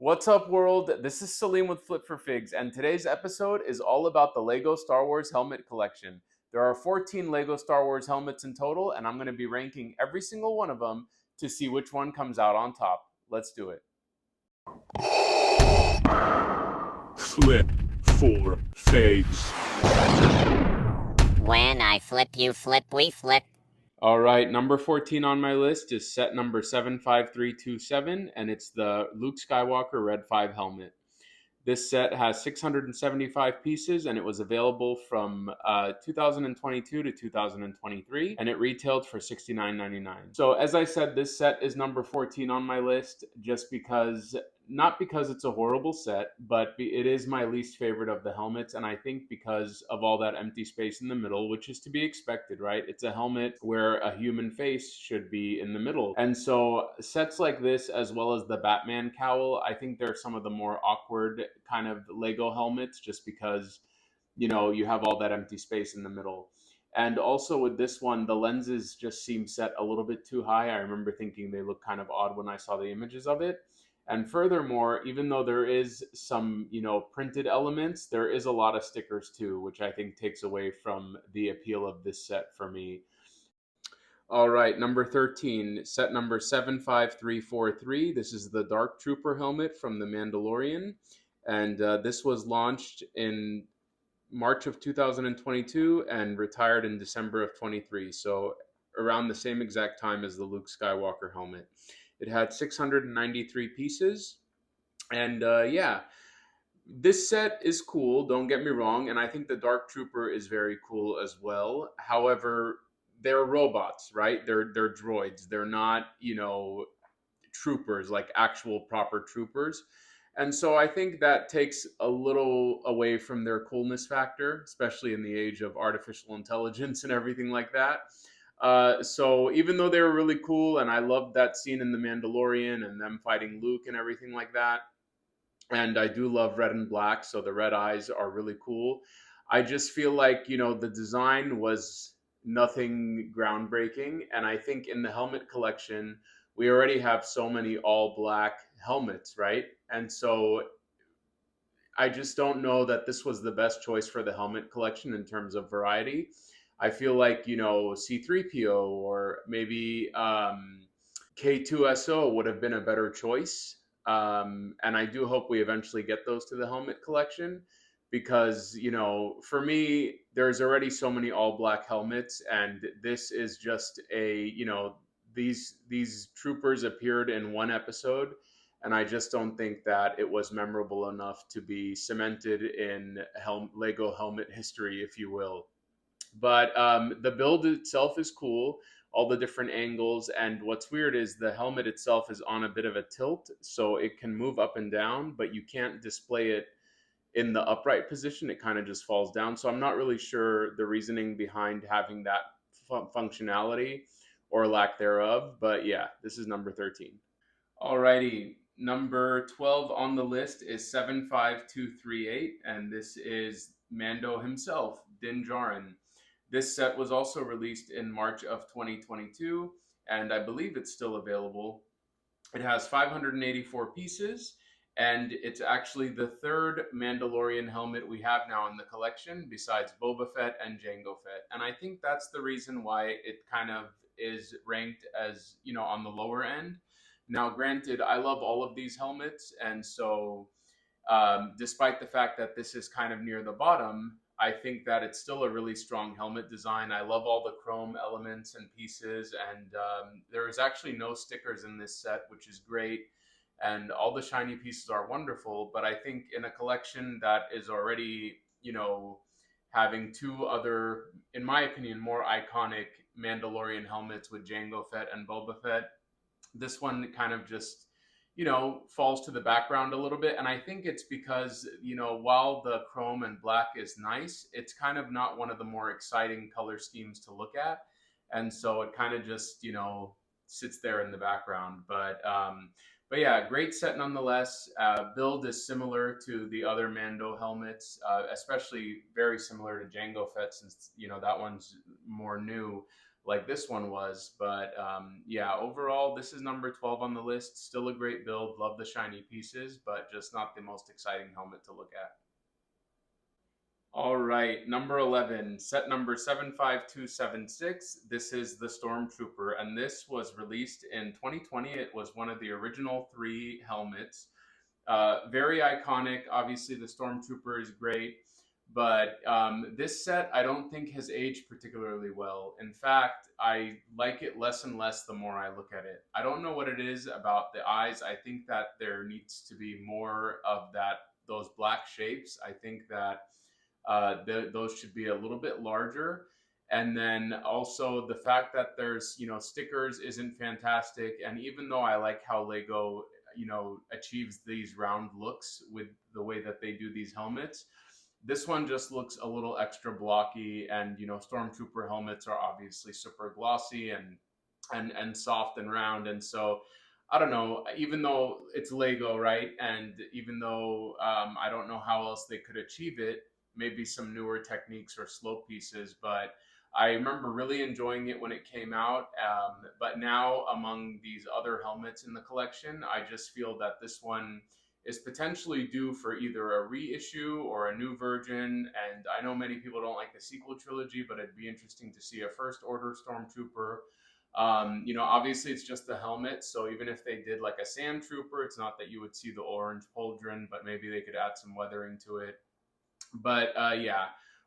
What's up, world? This is Salim with Flip for Figs, and today's episode is all about the Lego Star Wars helmet collection. There are 14 Lego Star Wars helmets in total, and I'm going to be ranking every single one of them to see which one comes out on top. Let's do it. Flip for Figs. When I flip, you flip, we flip. All right, number 14 on my list is set number 75327, and it's the Luke Skywalker Red 5 helmet. This set has 675 pieces, and it was available from 2022 to 2023, and it retailed for $69.99. So as I said, this set is number 14 on my list just because, not because it's a horrible set, but it is my least favorite of the helmets, and I think because of all that empty space in the middle, which is to be expected, right? It's a helmet where a human face should be in the middle. And so sets like this, as well as the Batman cowl, I think they're some of the more awkward kind of Lego helmets just because, you have all that empty space in the middle. And also with this one, the lenses just seem set a little bit too high. I remember thinking they look kind of odd when I saw the images of it. And furthermore, even though there is some, printed elements, there is a lot of stickers too, which I think takes away from the appeal of this set for me. All right, number 13, set number 75343. This is the Dark Trooper helmet from The Mandalorian. And this was launched in March of 2022 and retired in December of 23. So around the same exact time as the Luke Skywalker helmet. It had 693 pieces. And this set is cool, don't get me wrong. And I think the Dark Trooper is very cool as well. However, they're robots, right? They're droids. They're not, troopers, like actual proper troopers. And so I think that takes a little away from their coolness factor, especially in the age of artificial intelligence and everything like that. So even though they were really cool, and I loved that scene in The Mandalorian and them fighting Luke and everything like that, and I do love red and black, so the red eyes are really cool. I just feel like, the design was nothing groundbreaking. And I think in the helmet collection, we already have so many all black helmets, right? And so I just don't know that this was the best choice for the helmet collection in terms of variety. I feel like, C3PO or maybe K2SO would have been a better choice. And I do hope we eventually get those to the helmet collection because, for me, there's already so many all black helmets, and this is just these troopers appeared in one episode, and I just don't think that it was memorable enough to be cemented in Lego helmet history, if you will. But the build itself is cool, all the different angles. And what's weird is the helmet itself is on a bit of a tilt, so it can move up and down, but you can't display it in the upright position. It kind of just falls down. So I'm not really sure the reasoning behind having that functionality or lack thereof. But yeah, this is number 13. Alrighty, number 12 on the list is 75238, and this is Mando himself, Din Djarin. This set was also released in March of 2022, and I believe it's still available. It has 584 pieces, and it's actually the third Mandalorian helmet we have now in the collection, besides Boba Fett and Jango Fett. And I think that's the reason why it kind of is ranked as, on the lower end. Now, granted, I love all of these helmets, and so despite the fact that this is kind of near the bottom, I think that it's still a really strong helmet design. I love all the chrome elements and pieces, and there is actually no stickers in this set, which is great. And all the shiny pieces are wonderful, but I think in a collection that is already, having two other, in my opinion, more iconic Mandalorian helmets with Jango Fett and Boba Fett, this one kind of just falls to the background a little bit. And I think it's because, while the chrome and black is nice, it's kind of not one of the more exciting color schemes to look at. And so it kind of just, sits there in the background. But yeah, great set nonetheless. Build is similar to the other Mando helmets, especially very similar to Jango Fett, since, that one's more new. like this one was. But yeah, overall, this is number 12 on the list. Still a great build. Love the shiny pieces, but just not the most exciting helmet to look at. All right, number 11, set number 75276. This is the Stormtrooper, and this was released in 2020. It was one of the original three helmets. Very iconic. Obviously, the Stormtrooper is great, but this set I don't think has aged particularly well. In fact, I like it less and less the more I look at it. I don't know what it is about the eyes. I think that there needs to be more of those black shapes. I think that those should be a little bit larger. And then also the fact that there's, stickers isn't fantastic. And even though I like how Lego, achieves these round looks with the way that they do these helmets, this one just looks a little extra blocky. And, Stormtrooper helmets are obviously super glossy and soft and round. And so I don't know, even though it's Lego, right? And even though I don't know how else they could achieve it, maybe some newer techniques or slope pieces, but I remember really enjoying it when it came out. But now, among these other helmets in the collection, I just feel that this one is potentially due for either a reissue or a new version. And I know many people don't like the sequel trilogy, but it'd be interesting to see a First Order Stormtrooper. Obviously it's just the helmet, so even if they did like a Sand Trooper, it's not that you would see the orange pauldron, but maybe they could add some weathering to it. But yeah,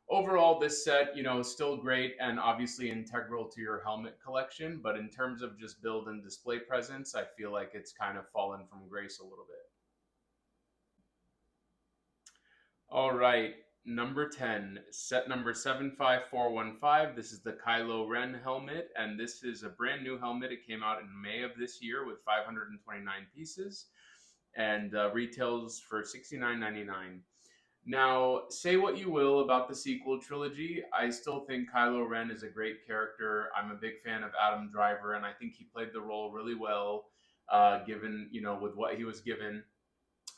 overall, this set, is still great and obviously integral to your helmet collection. But in terms of just build and display presence, I feel like it's kind of fallen from grace a little bit. All right, number 10, set number 75415. This is the Kylo Ren helmet, and this is a brand new helmet. It came out in May of this year with 529 pieces and retails for $69.99. Now, say what you will about the sequel trilogy, I still think Kylo Ren is a great character. I'm a big fan of Adam Driver, and I think he played the role really well, given, with what he was given.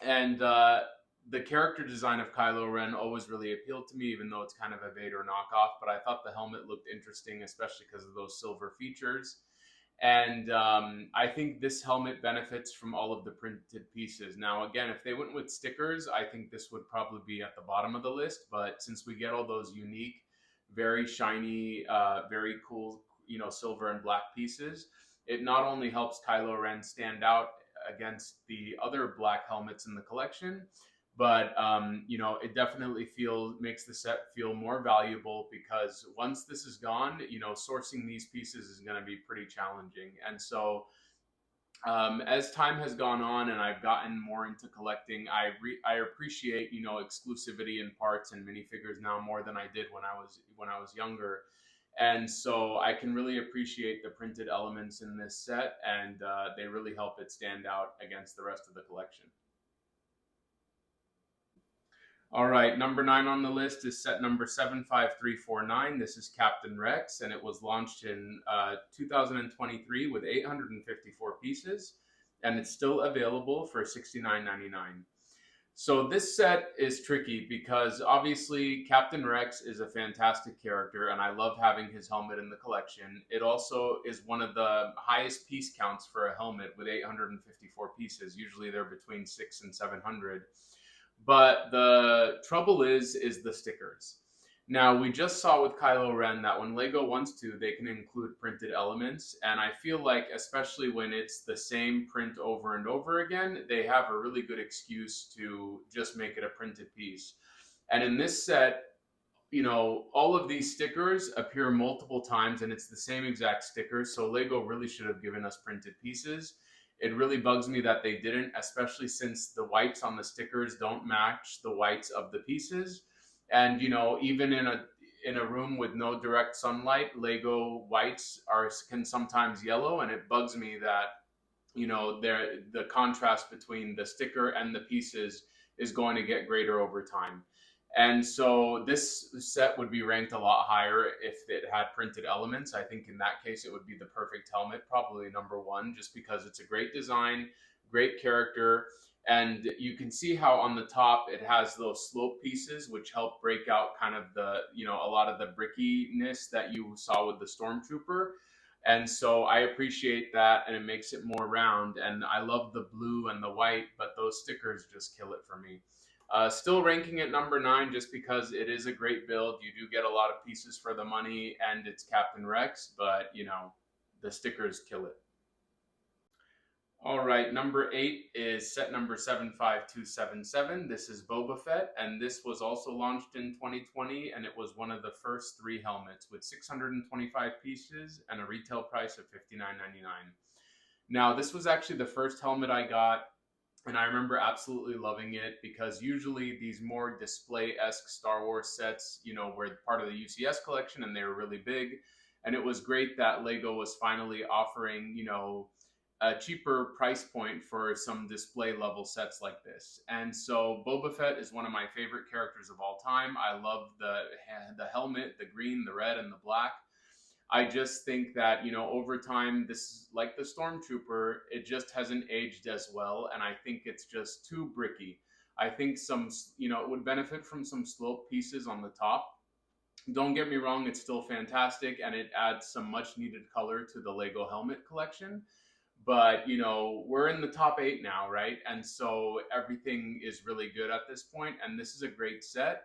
And the character design of Kylo Ren always really appealed to me, even though it's kind of a Vader knockoff. But I thought the helmet looked interesting, especially because of those silver features. And I think this helmet benefits from all of the printed pieces. Now, again, if they went with stickers, I think this would probably be at the bottom of the list. But since we get all those unique, very shiny, very cool, silver and black pieces, it not only helps Kylo Ren stand out against the other black helmets in the collection, but it definitely makes the set feel more valuable, because once this is gone, sourcing these pieces is going to be pretty challenging. And so as time has gone on and I've gotten more into collecting, I appreciate exclusivity in parts and minifigures now more than I did when I was younger. And so I can really appreciate the printed elements in this set, and they really help it stand out against the rest of the collection. All right, number 9 on the list is set number 75349. This is Captain Rex, and it was launched in 2023 with 854 pieces, and it's still available for $69.99. So this set is tricky because obviously Captain Rex is a fantastic character, and I love having his helmet in the collection. It also is one of the highest piece counts for a helmet with 854 pieces. Usually they're between 600 and 700. But the trouble is the stickers. Now, we just saw with Kylo Ren that when Lego wants to, they can include printed elements. And I feel like, especially when it's the same print over and over again, they have a really good excuse to just make it a printed piece. And in this set, all of these stickers appear multiple times, and it's the same exact stickers. So Lego really should have given us printed pieces. It really bugs me that they didn't, especially since the whites on the stickers don't match the whites of the pieces. And even in a room with no direct sunlight, Lego whites can sometimes yellow, and it bugs me that the contrast between the sticker and the pieces is going to get greater over time. And so this set would be ranked a lot higher if it had printed elements. I think in that case, it would be the perfect helmet, probably number 1, just because it's a great design, great character, And you can see how on the top it has those slope pieces which help break out kind of the, a lot of the brickiness that you saw with the Stormtrooper. And so I appreciate that, and it makes it more round. And I love the blue and the white, but those stickers just kill it for me. Still ranking at number 9 just because it is a great build. You do get a lot of pieces for the money, and it's Captain Rex, but the stickers kill it. All right, number 8 is set number 75277. This is Boba Fett, and this was also launched in 2020, and it was one of the first 3 helmets with 625 pieces and a retail price of $59.99. Now, this was actually the first helmet I got, and I remember absolutely loving it because usually these more display-esque Star Wars sets, were part of the UCS collection and they were really big. And it was great that Lego was finally offering, a cheaper price point for some display level sets like this. And so Boba Fett is one of my favorite characters of all time. I love the helmet, the green, the red, and the black. I just think that, over time, this is like the Stormtrooper, it just hasn't aged as well. And I think it's just too bricky. I think it would benefit from some slope pieces on the top. Don't get me wrong, it's still fantastic and it adds some much needed color to the Lego helmet collection. But, we're in the top 8 now, right? And so everything is really good at this point. And this is a great set.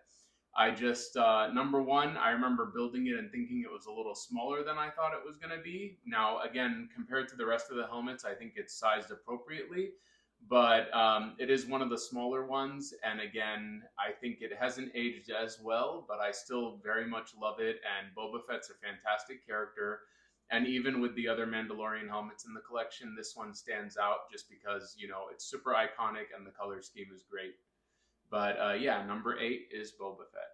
I just, number 1, I remember building it and thinking it was a little smaller than I thought it was going to be. Now, again, compared to the rest of the helmets, I think it's sized appropriately, but it is one of the smaller ones. And again, I think it hasn't aged as well, but I still very much love it. And Boba Fett's a fantastic character. And even with the other Mandalorian helmets in the collection, this one stands out just because, it's super iconic and the color scheme is great. But yeah, number 8 is Boba Fett.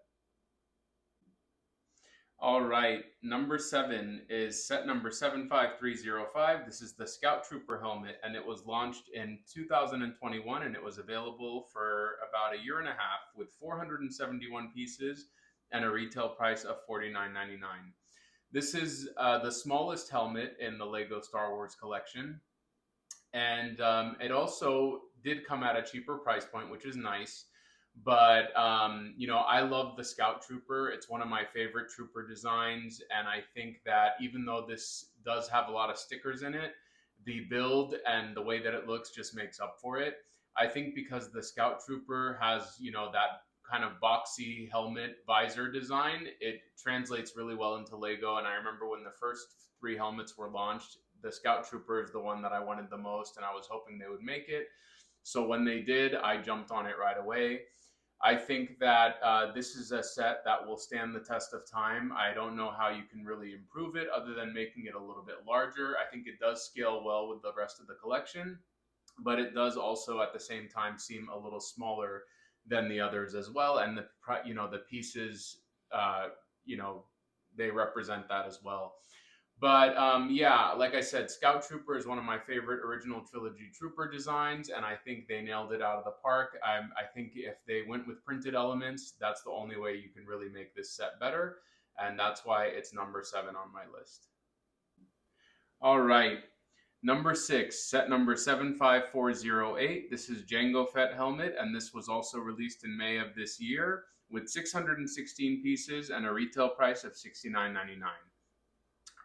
All right, number 7 is set number 75305. This is the Scout Trooper helmet, and it was launched in 2021, and it was available for about a year and a half with 471 pieces and a retail price of $49.99. This is the smallest helmet in the Lego Star Wars collection, and it also did come at a cheaper price point, which is nice. But, I love the Scout Trooper. It's one of my favorite trooper designs. And I think that even though this does have a lot of stickers in it, the build and the way that it looks just makes up for it. I think because the Scout Trooper has, that kind of boxy helmet visor design, it translates really well into Lego. And I remember when the first 3 helmets were launched, the Scout Trooper is the one that I wanted the most, and I was hoping they would make it. So when they did, I jumped on it right away. I think that this is a set that will stand the test of time. I don't know how you can really improve it other than making it a little bit larger. I think it does scale well with the rest of the collection, but it does also at the same time seem a little smaller than the others as well. And the pieces, they represent that as well. But yeah, like I said, Scout Trooper is one of my favorite original trilogy trooper designs, and I think they nailed it out of the park. I think if they went with printed elements, that's the only way you can really make this set better, and that's why it's number 7 on my list. All right, number 6, set number 75408. This is Jango Fett helmet, and this was also released in May of this year with 616 pieces and a retail price of $69.99.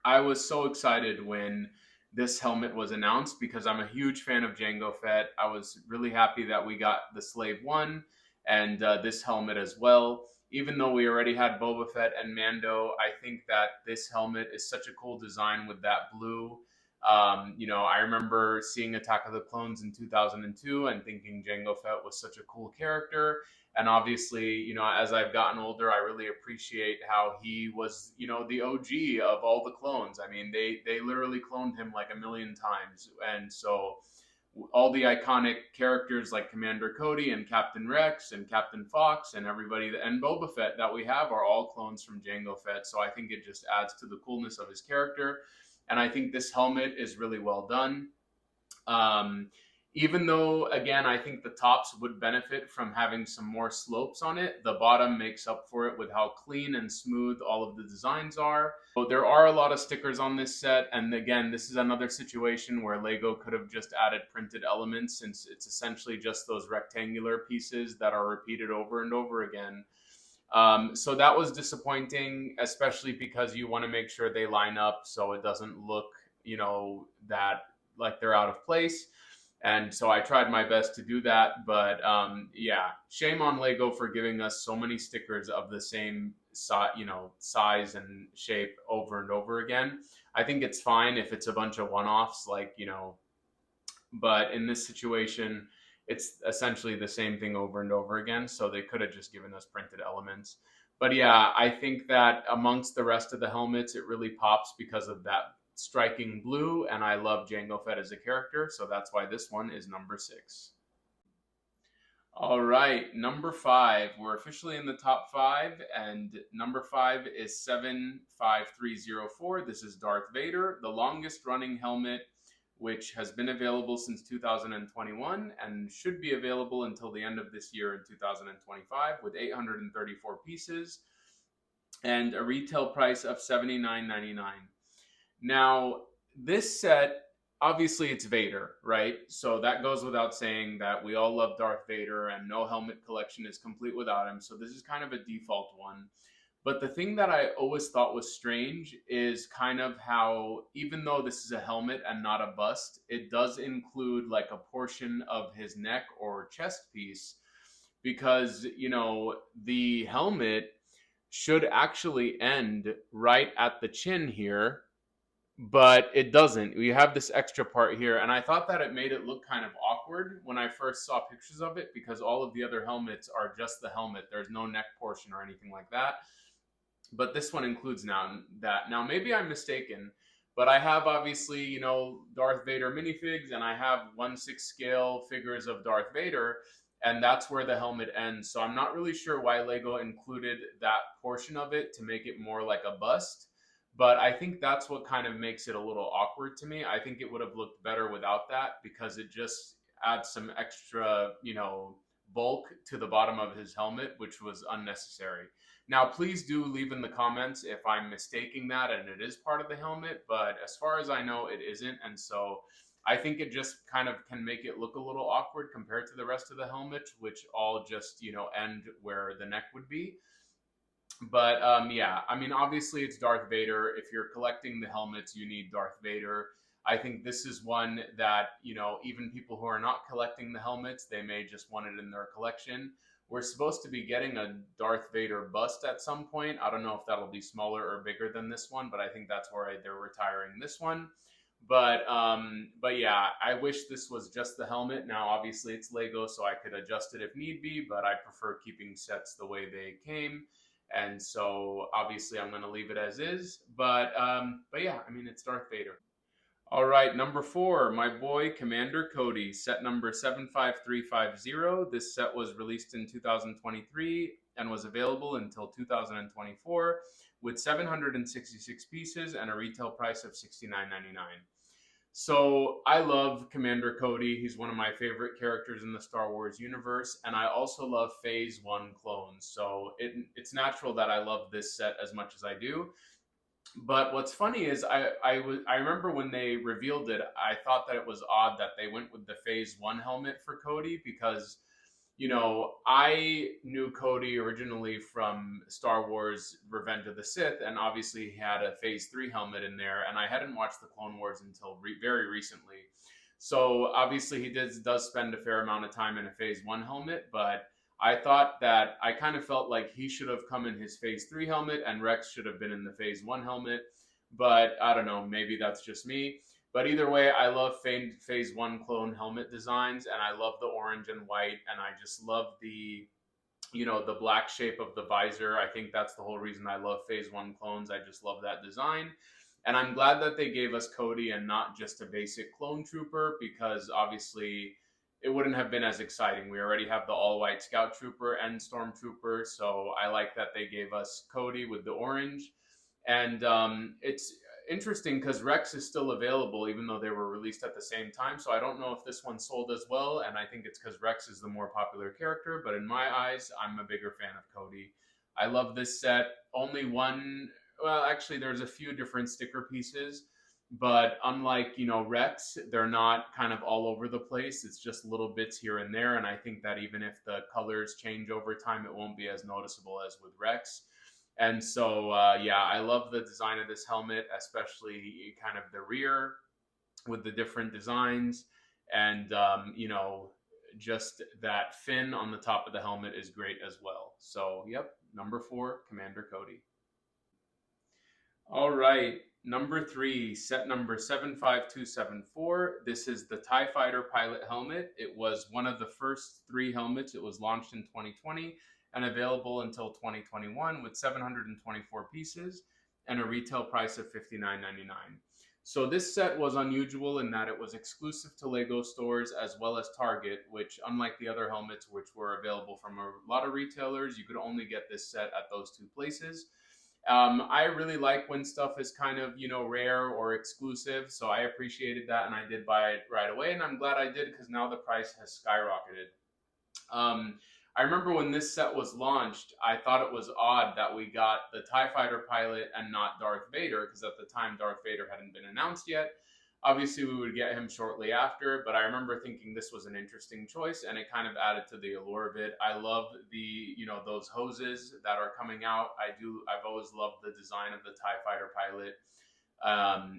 I was so excited when this helmet was announced because I'm a huge fan of Jango Fett. I was really happy that we got the Slave 1 and this helmet as well. Even though we already had Boba Fett and Mando, I think that this helmet is such a cool design with that blue. I remember seeing Attack of the Clones in 2002 and thinking Jango Fett was such a cool character. And obviously, as I've gotten older, I really appreciate how he was, the OG of all the clones. I mean, they literally cloned him like a million times. And so all the iconic characters like Commander Cody and Captain Rex and Captain Fox and everybody, and Boba Fett that we have are all clones from Jango Fett. So I think it just adds to the coolness of his character. And I think this helmet is really well done. Even though, again, I think the tops would benefit from having some more slopes on it, the bottom makes up for it with how clean and smooth all of the designs are. So there are a lot of stickers on this set, and again, this is another situation where Lego could have just added printed elements, since it's essentially just those rectangular pieces that are repeated over and over again. So that was disappointing, especially because you want to make sure they line up so it doesn't look, that like they're out of place. And so I tried my best to do that, but yeah, shame on Lego for giving us so many stickers of the same size and shape over and over again. I think it's fine if it's a bunch of one-offs, but in this situation, it's essentially the same thing over and over again. So they could have just given us printed elements. But yeah, I think that amongst the rest of the helmets, it really pops because of that striking blue, and I love Jango Fett as a character, so that's why this one is number 6. All right, number 5. We're officially in the top 5, and number 5 is 75304. This is Darth Vader, the longest running helmet, which has been available since 2021 and should be available until the end of this year in 2025, with 834 pieces and a retail price of $79.99. Now, this set, obviously it's Vader, right? So that goes without saying that we all love Darth Vader and no helmet collection is complete without him. So this is kind of a default one. But the thing that I always thought was strange is kind of how, even though this is a helmet and not a bust, it does include like a portion of his neck or chest piece, because, the helmet should actually end right at the chin here, but it doesn't. We have this extra part here, and I thought that it made it look kind of awkward when I first saw pictures of it, because all of the other helmets are just the helmet. There's no neck portion or anything like that. But this one includes now maybe I'm mistaken, but I have obviously, Darth Vader minifigs, and I have 1/6 scale figures of Darth Vader, and that's where the helmet ends. So I'm not really sure why Lego included that portion of it to make it more like a bust. But I think that's what kind of makes it a little awkward to me. I think it would have looked better without that, because it just adds some extra, bulk to the bottom of his helmet, which was unnecessary. Now, please do leave in the comments if I'm mistaking that and it is part of the helmet, but as far as I know, it isn't. And so I think it just kind of can make it look a little awkward compared to the rest of the helmet, which all just, end where the neck would be. But yeah, I mean, obviously it's Darth Vader. If you're collecting the helmets, you need Darth Vader. I think this is one that, even people who are not collecting the helmets, they may just want it in their collection. We're supposed to be getting a Darth Vader bust at some point. I don't know if that'll be smaller or bigger than this one, but I think that's where they're retiring this one. But yeah, I wish this was just the helmet. Now, obviously it's Lego, so I could adjust it if need be, but I prefer keeping sets the way they came. And so obviously I'm going to leave it as is. But yeah, I mean, it's Darth Vader. All right, number 4, my boy Commander Cody, set number 75350. This set was released in 2023 and was available until 2024 with 766 pieces and a retail price of $69.99. So I love Commander Cody. He's one of my favorite characters in the Star Wars universe, and I also love Phase 1 clones. So it's natural that I love this set as much as I do. But what's funny is I remember when they revealed it, I thought that it was odd that they went with the Phase 1 helmet for Cody, because I knew Cody originally from Star Wars Revenge of the Sith, and obviously he had a Phase 3 helmet in there, and I hadn't watched the Clone Wars until very recently. So obviously he does spend a fair amount of time in a Phase 1 helmet, but I thought that I kind of felt like he should have come in his Phase 3 helmet and Rex should have been in the Phase 1 helmet. But I don't know, maybe that's just me. But either way, I love Phase 1 clone helmet designs, and I love the orange and white, and I just love the black shape of the visor. I think that's the whole reason I love Phase 1 clones. I just love that design. And I'm glad that they gave us Cody and not just a basic clone trooper, because obviously it wouldn't have been as exciting. We already have the all-white scout trooper and stormtrooper, so I like that they gave us Cody with the orange. And interesting because Rex is still available, even though they were released at the same time. So I don't know if this one sold as well, and I think it's because Rex is the more popular character. But in my eyes, I'm a bigger fan of Cody. I love this set. Only one. Well, actually, there's a few different sticker pieces, but unlike Rex, they're not kind of all over the place. It's just little bits here and there, and I think that even if the colors change over time, it won't be as noticeable as with Rex. And so, yeah, I love the design of this helmet, especially kind of the rear with the different designs. And, just that fin on the top of the helmet is great as well. So, yep, number 4, Commander Cody. All right, number 3, set number 75274. This is the TIE Fighter pilot helmet. It was one of the first 3 helmets. It was launched in 2020 and available until 2021 with 724 pieces and a retail price of $59.99. So this set was unusual in that it was exclusive to Lego stores as well as Target, which unlike the other helmets which were available from a lot of retailers, you could only get this set at those 2 places. I really like when stuff is kind of, rare or exclusive. So I appreciated that and I did buy it right away. And I'm glad I did because now the price has skyrocketed. I remember when this set was launched, I thought it was odd that we got the TIE Fighter pilot and not Darth Vader, because at the time Darth Vader hadn't been announced yet. Obviously, we would get him shortly after, but I remember thinking this was an interesting choice, and it kind of added to the allure of it. I love the, those hoses that are coming out. I've always loved the design of the TIE Fighter pilot.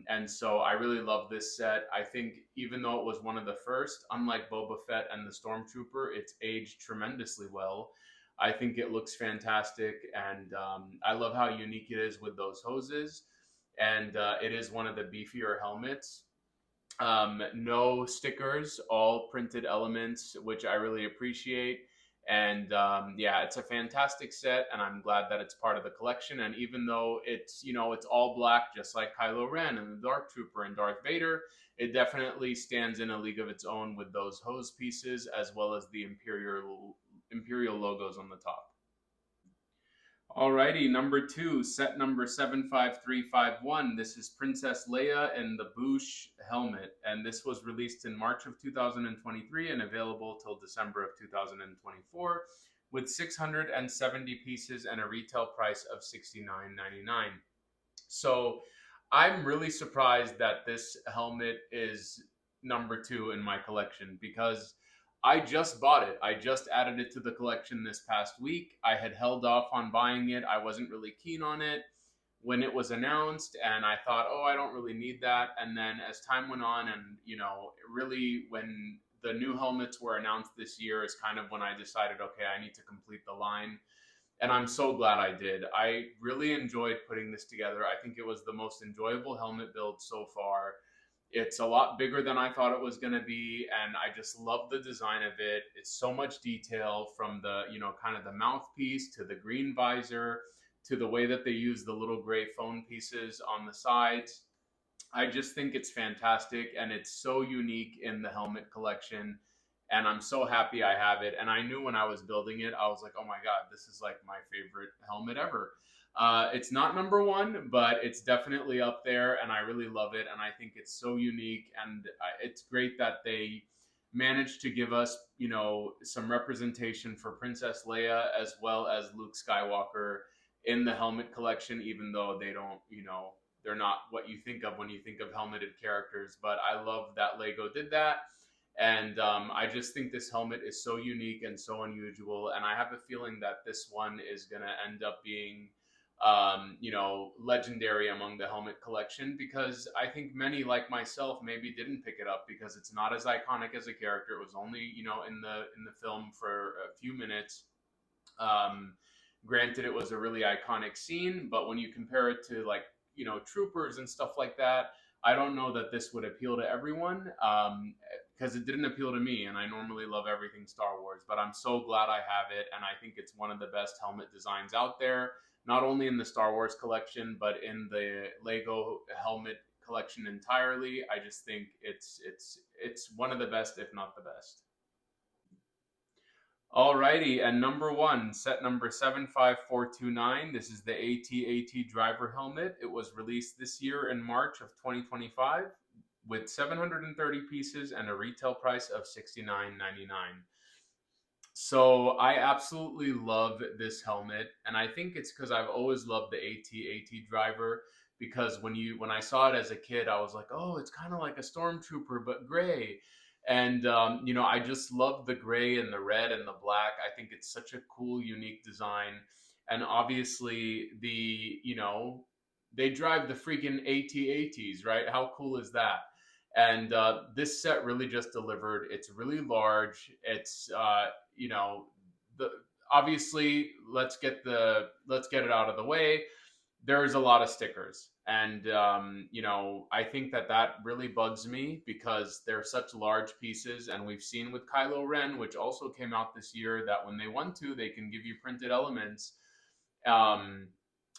And so I really love this set. I think even though it was one of the first, unlike Boba Fett and the Stormtrooper, it's aged tremendously well. I think it looks fantastic, and I love how unique it is with those hoses. And it is one of the beefier helmets. No stickers, all printed elements, which I really appreciate. And yeah, it's a fantastic set, and I'm glad that it's part of the collection. And even though it's all black, just like Kylo Ren and the Dark Trooper and Darth Vader, it definitely stands in a league of its own with those hose pieces as well as the Imperial logos on the top. Alrighty, number 2, set number 75351. This is Princess Leia and the Boushh helmet, and this was released in March of 2023 and available till December of 2024 with 670 pieces and a retail price of $69.99. So I'm really surprised that this helmet is number 2 in my collection because I just bought it. I just added it to the collection this past week. I had held off on buying it. I wasn't really keen on it when it was announced, and I thought, oh, I don't really need that. And then as time went on, and really when the new helmets were announced this year is kind of when I decided, okay, I need to complete the line. And I'm so glad I did. I really enjoyed putting this together. I think it was the most enjoyable helmet build so far. It's a lot bigger than I thought it was going to be, and I just love the design of it. It's so much detail from the, kind of the mouthpiece to the green visor to the way that they use the little gray phone pieces on the sides. I just think it's fantastic, and it's so unique in the helmet collection, and I'm so happy I have it. And I knew when I was building it, I was like, oh my God, this is like my favorite helmet ever. It's not number 1, but it's definitely up there, and I really love it. And I think it's so unique, and it's great that they managed to give us, some representation for Princess Leia as well as Luke Skywalker in the helmet collection, even though they don't, they're not what you think of when you think of helmeted characters. But I love that Lego did that. And I just think this helmet is so unique and so unusual. And I have a feeling that this one is going to end up being legendary among the helmet collection, because I think many like myself maybe didn't pick it up because it's not as iconic as a character. It was only, in the film for a few minutes. Granted, it was a really iconic scene, but when you compare it to troopers and stuff like that, I don't know that this would appeal to everyone, because it didn't appeal to me, and I normally love everything Star Wars, but I'm so glad I have it, and I think it's one of the best helmet designs out there. Not only in the Star Wars collection, but in the Lego helmet collection entirely. I just think it's one of the best, if not the best. Alrighty, and number one, set number 75429. This is the AT-AT driver helmet. It was released this year in March of 2025 with 730 pieces and a retail price of $69.99. So I absolutely love this helmet, and I think it's because I've always loved the AT-AT driver. Because when I saw it as a kid, I was like, oh, it's kind of like a stormtrooper but gray, and I just love the gray and the red and the black. I think it's such a cool, unique design, and obviously they drive the freaking AT-ATs, right? How cool is that? And this set really just delivered. It's really large. It's you know the obviously let's get it out of the way. There's a lot of stickers, and I think that really bugs me because they're such large pieces, and we've seen with Kylo Ren, which also came out this year, that when they want to, they can give you printed elements. Um,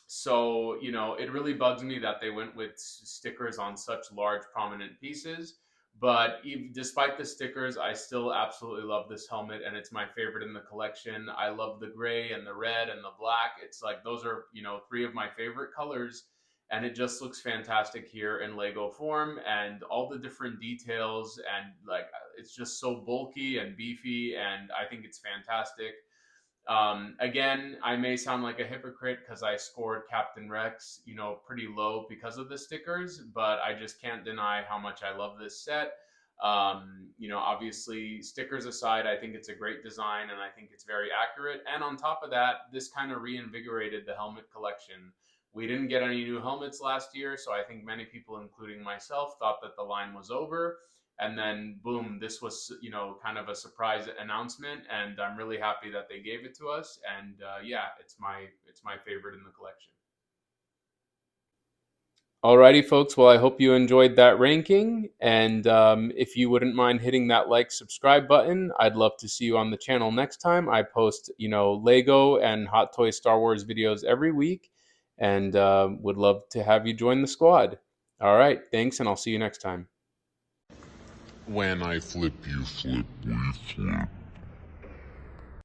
so it really bugs me that they went with stickers on such large, prominent pieces. But despite the stickers, I still absolutely love this helmet, and it's my favorite in the collection. I love the gray and the red and the black. It's like those are three of my favorite colors, and it just looks fantastic here in Lego form, and all the different details, and like it's just so bulky and beefy, and I think it's fantastic. Again, I may sound like a hypocrite because I scored Captain Rex, pretty low because of the stickers, but I just can't deny how much I love this set. Obviously, stickers aside, I think it's a great design and I think it's very accurate. And on top of that, this kind of reinvigorated the helmet collection. We didn't get any new helmets last year, so I think many people, including myself, thought that the line was over. And then boom, this was kind of a surprise announcement, and I'm really happy that they gave it to us. And yeah, it's my favorite in the collection. Alrighty, folks. Well, I hope you enjoyed that ranking, and if you wouldn't mind hitting that like, subscribe button, I'd love to see you on the channel next time. I post Lego and Hot Toy Star Wars videos every week, and would love to have you join the squad. All right, thanks, and I'll see you next time. When I flip, you flip, we flip.